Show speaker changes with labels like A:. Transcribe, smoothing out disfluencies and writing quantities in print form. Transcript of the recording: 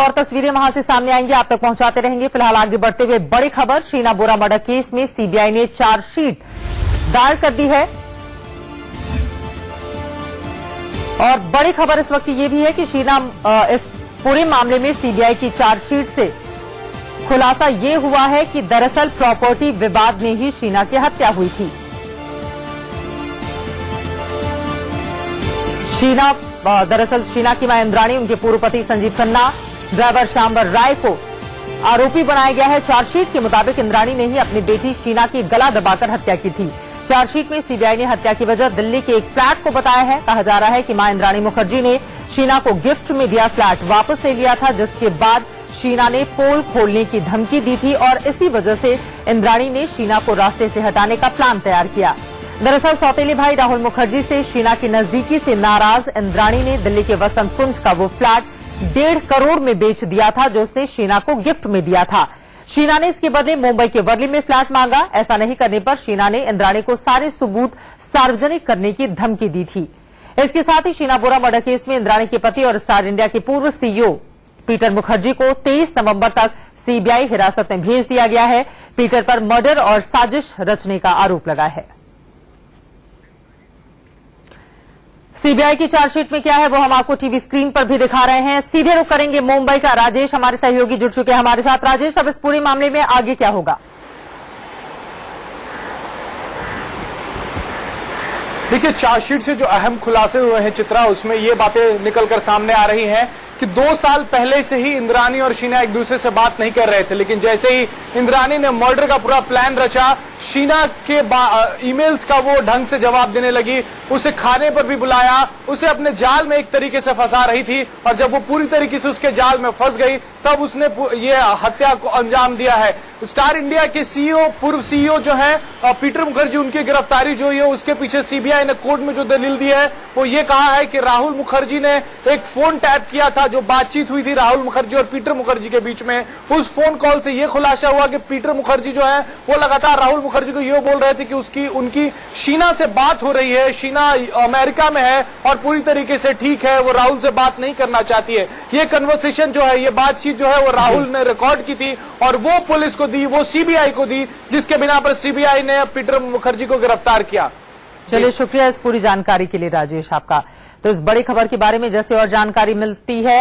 A: और तस्वीरें वहां से सामने आएंगी, आप तक पहुंचाते रहेंगे। फिलहाल आगे बढ़ते हुए बड़ी खबर, शीना बोरा मर्डर केस में सीबीआई ने चार्जशीट दायर कर दी है। और बड़ी खबर इस वक्त ये भी है कि शीना इस पूरे मामले में सीबीआई की चार्जशीट से खुलासा ये हुआ है कि दरअसल प्रॉपर्टी विवाद में ही शीना की हत्या हुई थी। दरअसल शीना की मां इंद्राणी, उनके पूर्व पति संजीव खन्ना, ड्राइवर श्यामवर राय को आरोपी बनाया गया है। चार्जशीट के मुताबिक इंद्राणी ने ही अपनी बेटी शीना की गला दबाकर हत्या की थी। चार्जशीट में सीबीआई ने हत्या की वजह दिल्ली के एक फ्लैट को बताया है। कहा जा रहा है कि मां इंद्राणी मुखर्जी ने शीना को गिफ्ट में दिया फ्लैट वापस ले लिया था, जिसके बाद शीना ने पोल खोलने की धमकी दी थी और इसी वजह से इंद्राणी ने शीना को रास्ते से हटाने का प्लान तैयार किया। दरअसल सौतेले भाई राहुल मुखर्जी से शीना की नजदीकी से नाराज इंद्राणी ने दिल्ली के वसंत कुंज का वो फ्लैट 1.5 करोड़ में बेच दिया था, जो उसने शीना को गिफ्ट में दिया था। शीना ने इसके बदले मुंबई के वर्ली में फ्लैट मांगा। ऐसा नहीं करने पर शीना ने इंद्राणी को सारे सबूत सार्वजनिक करने की धमकी दी थी। इसके साथ ही शीना बोरा मर्डर केस में इंद्राणी के पति और स्टार इंडिया के पूर्व सीईओ पीटर मुखर्जी को 23 नवंबर तक सीबीआई हिरासत में भेज दिया गया है। पीटर पर मर्डर और साजिश रचने का आरोप लगा है। सीबीआई की चार्जशीट में क्या है वो हम आपको टीवी स्क्रीन पर भी दिखा रहे हैं। सीधे रुख करेंगे मुंबई का। राजेश हमारे सहयोगी जुड़ चुके हैं हमारे साथ। राजेश, अब इस पूरे मामले में आगे क्या होगा?
B: देखिए, चार्जशीट से जो अहम खुलासे हुए हैं चित्रा, उसमें ये बातें निकलकर सामने आ रही हैं कि 2 साल पहले से ही इंद्राणी और शीना एक दूसरे से बात नहीं कर रहे थे, लेकिन जैसे ही इंद्राणी ने मर्डर का पूरा प्लान रचा, शीना के ईमेल्स का वो ढंग से जवाब देने लगी, उसे खाने पर भी बुलाया, उसे अपने जाल में एक तरीके से फंसा रही थी और जब वो पूरी तरीके से उसके जाल में फंस गई तब उसने ये हत्या को अंजाम दिया है। स्टार इंडिया के सीईओ, पूर्व सीईओ जो है पीटर मुखर्जी, उनकी गिरफ्तारी जो है उसके पीछे सीबीआई ने कोर्ट में जो दलील दी है वो ये कहा है कि राहुल मुखर्जी ने एक फोन टैप किया था, जो बातचीत हुई थी राहुल मुखर्जी और पीटर मुखर्जी के बीच में। उस फोन कॉल से यह खुलासा हुआ कि पीटर मुखर्जी जो है वो लगातार राहुल मुखर्जी को ये बोल रहे थे कि उनकी शीना से बात हो रही है, शीना अमेरिका में है और पूरी तरीके से ठीक है, वो राहुल से बात नहीं करना चाहती है। ये कन्वर्सेशन जो है, ये बातचीत जो है वो राहुल ने रिकॉर्ड की थी और वो पुलिस को दी, वो सीबीआई को दी, जिसके बिना पर सीबीआई ने पीटर मुखर्जी को गिरफ्तार किया।
A: चलिए, शुक्रिया इस पूरी जानकारी के लिए राजेश आपका। तो इस बड़ी खबर के बारे में जैसे और जानकारी मिलती है